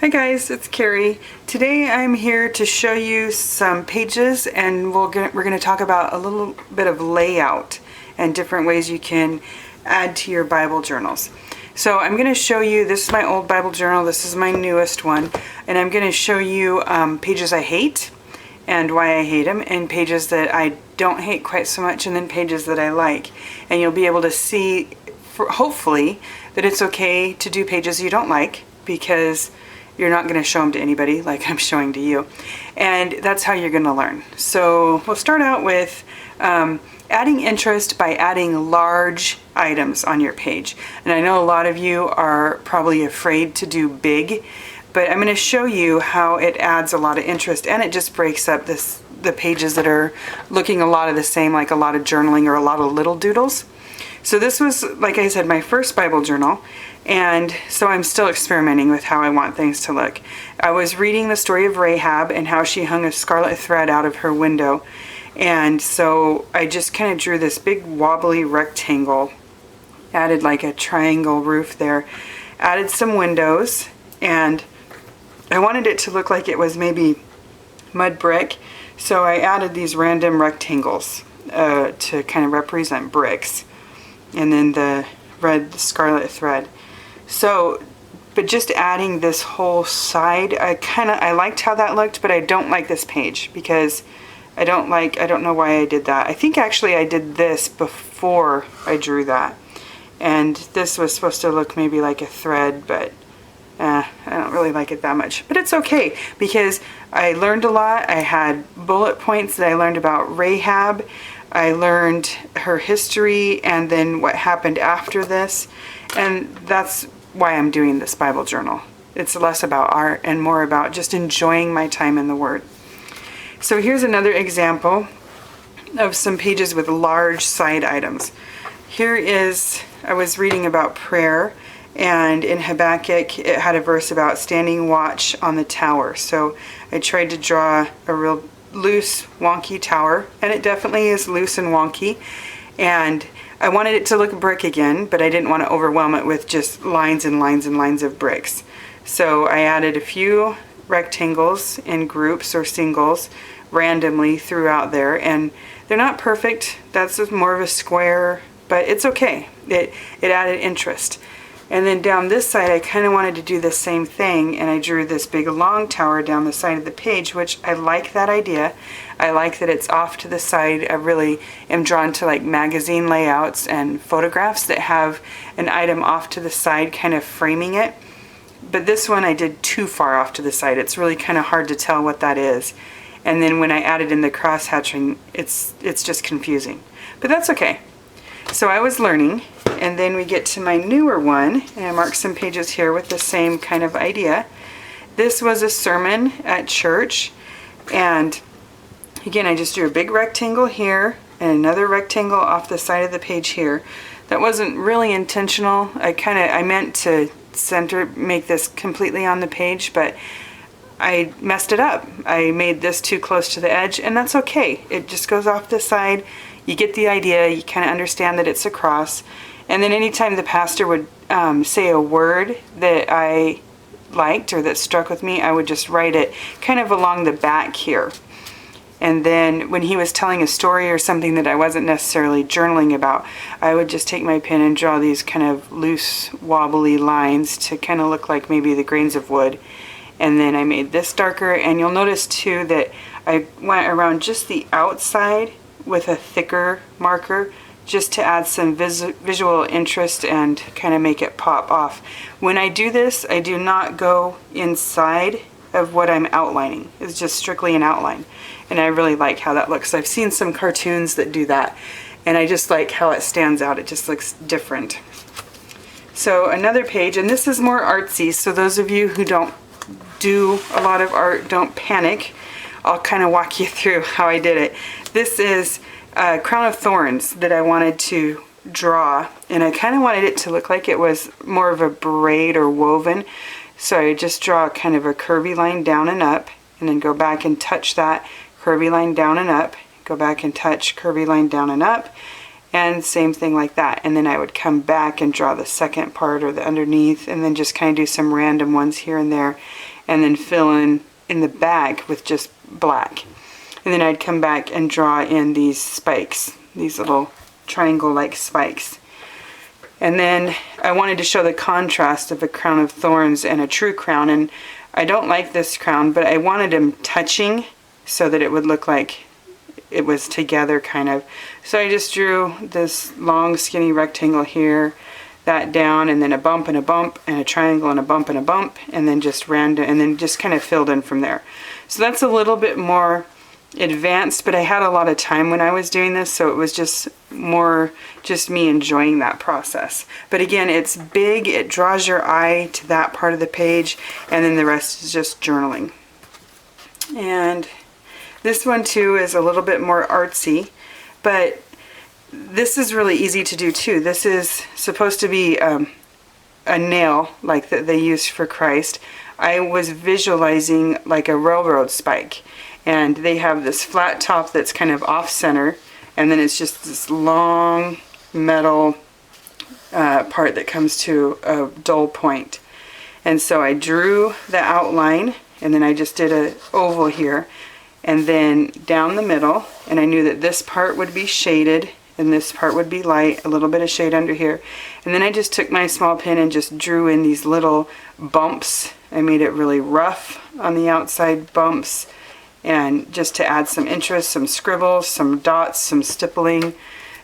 Hi guys, it's Carrie. Today I'm here to show you some pages, and we're going to talk about a little bit of layout and different ways you can add to your Bible journals. So I'm going to show you, this is my old Bible journal, this is my newest one, and I'm going to show you pages I hate and why I hate them, and pages that I don't hate quite so much, and then pages that I like. And you'll be able to see, hopefully, that it's okay to do pages you don't like, because you're not going to show them to anybody like I'm showing to you. And that's how you're going to learn. So we'll start out with adding interest by adding large items on your page. And I know a lot of you are probably afraid to do big, but I'm going to show you how it adds a lot of interest, and it just breaks up the pages that are looking a lot of the same, like a lot of journaling or a lot of little doodles. So this was, like I said, my first Bible journal, and so I'm still experimenting with how I want things to look. I was reading the story of Rahab and how she hung a scarlet thread out of her window, and so I just kind of drew this big wobbly rectangle, added like a triangle roof there, added some windows, and I wanted it to look like it was maybe mud brick, so I added these random rectangles to kind of represent bricks, and then the red scarlet thread. So, but just adding this whole side, I liked how that looked, but I don't like this page because I don't know why I did that. I think actually I did this before I drew that, and this was supposed to look maybe like a thread, but I don't really like it that much. But it's okay because I learned a lot. I had bullet points that I learned about Rahab. I learned her history and then what happened after this, and that's why I'm doing this Bible journal. It's less about art and more about just enjoying my time in the Word. So here's another example of some pages with large side items. Here is, I was reading about prayer, and in Habakkuk it had a verse about standing watch on the tower. So I tried to draw a real loose, wonky tower, and it definitely is loose and wonky, and I wanted it to look brick again, but I didn't want to overwhelm it with just lines and lines and lines of bricks. So I added a few rectangles in groups or singles randomly throughout there, and they're not perfect. That's more of a square, but it's okay. It added interest. And then down this side, I kind of wanted to do the same thing, and I drew this big long tower down the side of the page, which I like that idea. I like that it's off to the side. I really am drawn to like magazine layouts and photographs that have an item off to the side kind of framing it. But this one I did too far off to the side. It's really kind of hard to tell what that is. And then when I added in the cross-hatching, it's just confusing. But that's okay. So I was learning. And then we get to my newer one, and I marked some pages here with the same kind of idea. This was a sermon at church, and again, I just drew a big rectangle here and another rectangle off the side of the page here. That wasn't really intentional. I meant to make this completely on the page, but I messed it up. I made this too close to the edge, and that's okay. It just goes off the side. You get the idea. You kind of understand that it's a cross. And then anytime the pastor would say a word that I liked or that struck with me, I would just write it kind of along the back here. And then when he was telling a story or something that I wasn't necessarily journaling about, I would just take my pen and draw these kind of loose, wobbly lines to kind of look like maybe the grains of wood. And then I made this darker, and you'll notice too that I went around just the outside with a thicker marker, just to add some visual interest and kind of make it pop off. When I do this, I do not go inside of what I'm outlining. It's just strictly an outline. And I really like how that looks. I've seen some cartoons that do that, and I just like how it stands out. It just looks different. So another page, and this is more artsy, so those of you who don't do a lot of art, don't panic. I'll kind of walk you through how I did it. This is a crown of thorns that I wanted to draw, and I kind of wanted it to look like it was more of a braid or woven, so I just draw kind of a curvy line down and up, and then go back and touch that curvy line down and up, go back and touch curvy line down and up, and same thing like that. And then I would come back and draw the second part or the underneath, and then just kind of do some random ones here and there. and then fill in the back with just black. And then I'd come back and draw in these spikes, these little triangle-like spikes. And then I wanted to show the contrast of a crown of thorns and a true crown. And I don't like this crown, but I wanted them touching so that it would look like it was together kind of. So I just drew this long skinny rectangle here, that down, and then a bump and a triangle and a bump and a bump, and then just random, and then just kind of filled in from there. So that's a little bit more advanced, but I had a lot of time when I was doing this, so it was just more just me enjoying that process. But again, it's big, it draws your eye to that part of the page, and then the rest is just journaling. And this one too is a little bit more artsy, but this is really easy to do too. This is supposed to be a nail like that they used for Christ. I was visualizing like a railroad spike, and they have this flat top that's kind of off center, and then it's just this long metal part that comes to a dull point. And so I drew the outline, and then I just did an oval here, and then down the middle, and I knew that this part would be shaded and this part would be light, a little bit of shade under here. And then I just took my small pen and just drew in these little bumps. I made it really rough on the outside bumps, and just to add some interest, some scribbles, some dots, some stippling,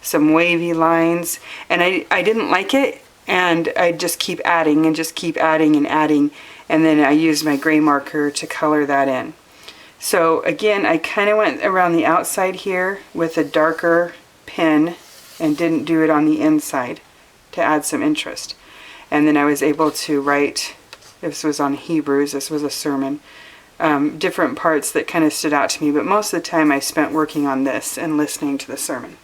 some wavy lines. And I didn't like it, and I just keep adding and just keep adding and adding, and then I used my gray marker to color that in. So again, I kind of went around the outside here with a darker pen and didn't do it on the inside to add some interest. And then I was able to write, this was on Hebrews, this was a sermon, different parts that kind of stood out to me, but most of the time I spent working on this and listening to the sermon.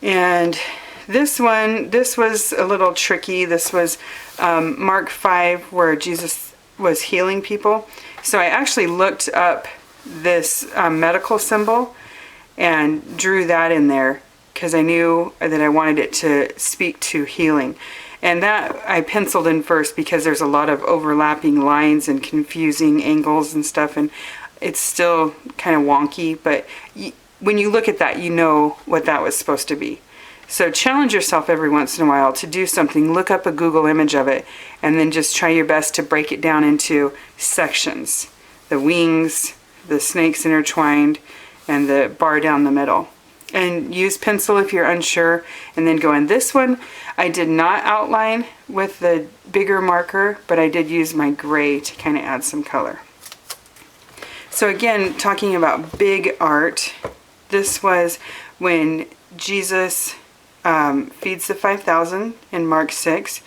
And this one, this was a little tricky. This was Mark 5, where Jesus was healing people. So I actually looked up this medical symbol and drew that in there because I knew that I wanted it to speak to healing. And that I penciled in first because there's a lot of overlapping lines and confusing angles and stuff, and it's still kind of wonky, but when you look at that, you know what that was supposed to be. So challenge yourself every once in a while to do something. Look up a Google image of it, and then just try your best to break it down into sections. The wings, the snakes intertwined, and the bar down the middle. And use pencil if you're unsure, and then go in. This one I did not outline with the bigger marker, but I did use my gray to kind of add some color. So again, talking about big art, this was when Jesus feeds the 5,000 in Mark 6,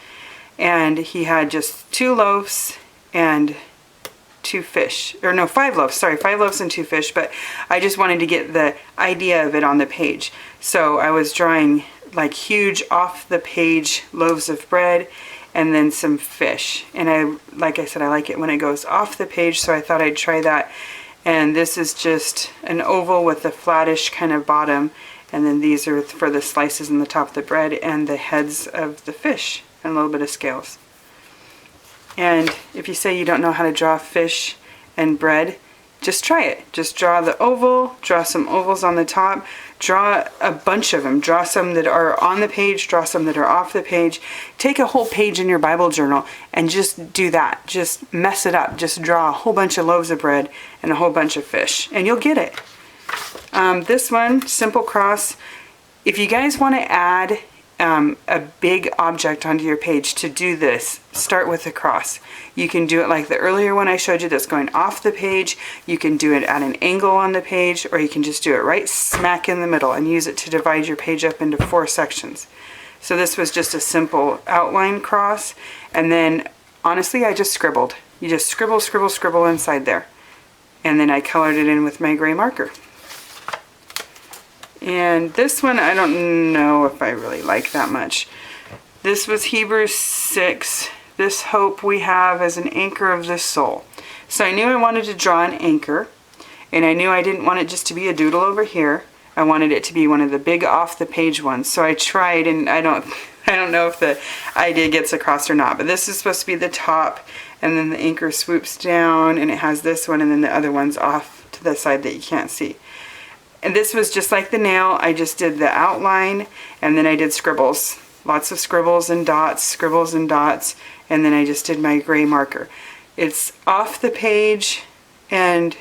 and he had just 2 loaves and 2 fish, or no, 5 loaves, sorry, 5 loaves and 2 fish, but I just wanted to get the idea of it on the page. So I was drawing like huge off the page loaves of bread and then some fish. And like I said, I like it when it goes off the page, so I thought I'd try that. And this is just an oval with a flattish kind of bottom, and then these are for the slices in the top of the bread and the heads of the fish and a little bit of scales. And if you say you don't know how to draw fish and bread, just try it. Just draw the oval, draw some ovals on the top, draw a bunch of them. Draw some that are on the page, draw some that are off the page. Take a whole page in your Bible journal and just do that. Just mess it up. Just draw a whole bunch of loaves of bread and a whole bunch of fish, and you'll get it. This one, simple cross. If you guys want to add a big object onto your page, to do this, start with a cross. You can do it like the earlier one I showed you that's going off the page. You can do it at an angle on the page, or you can just do it right smack in the middle and use it to divide your page up into 4 sections. So this was just a simple outline cross, and then honestly I just scribbled. You just scribble, scribble, scribble inside there, and then I colored it in with my gray marker. And this one, I don't know if I really like that much. This was Hebrews 6. This hope we have as an anchor of the soul. So I knew I wanted to draw an anchor, and I knew I didn't want it just to be a doodle over here. I wanted it to be one of the big off the page ones. So I tried, and I don't know if the idea gets across or not, but this is supposed to be the top, and then the anchor swoops down and it has this one, and then the other one's off to the side that you can't see. And this was just like the nail. I just did the outline, and then I did scribbles. Lots of scribbles and dots, and then I just did my gray marker. It's off the page, and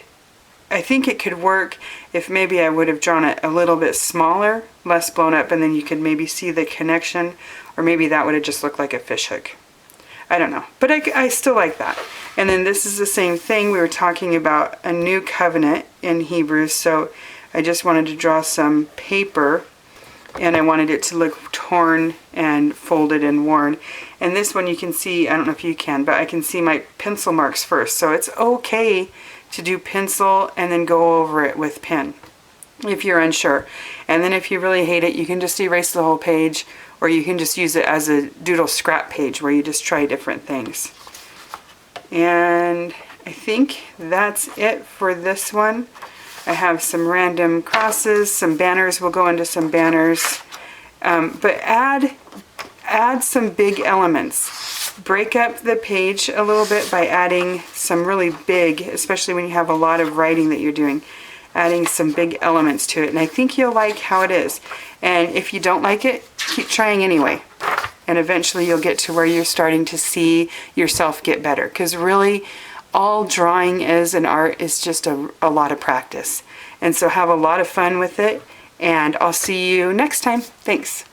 I think it could work if maybe I would have drawn it a little bit smaller, less blown up, and then you could maybe see the connection, or maybe that would have just looked like a fish hook. I don't know, but I still like that. And then this is the same thing. We were talking about a new covenant in Hebrews, so I just wanted to draw some paper, and I wanted it to look torn and folded and worn. And this one you can see, I don't know if you can, but I can see my pencil marks first. So it's okay to do pencil and then go over it with pen if you're unsure. And then if you really hate it, you can just erase the whole page, or you can just use it as a doodle scrap page where you just try different things. And I think that's it for this one. I have some random crosses, some banners. We'll go into some banners. But add some big elements. Break up the page a little bit by adding some really big, especially when you have a lot of writing that you're doing, adding some big elements to it. And I think you'll like how it is. And if you don't like it, keep trying anyway. And eventually you'll get to where you're starting to see yourself get better. Because really, all drawing is an art is just a lot of practice. And so have a lot of fun with it, and I'll see you next time. Thanks.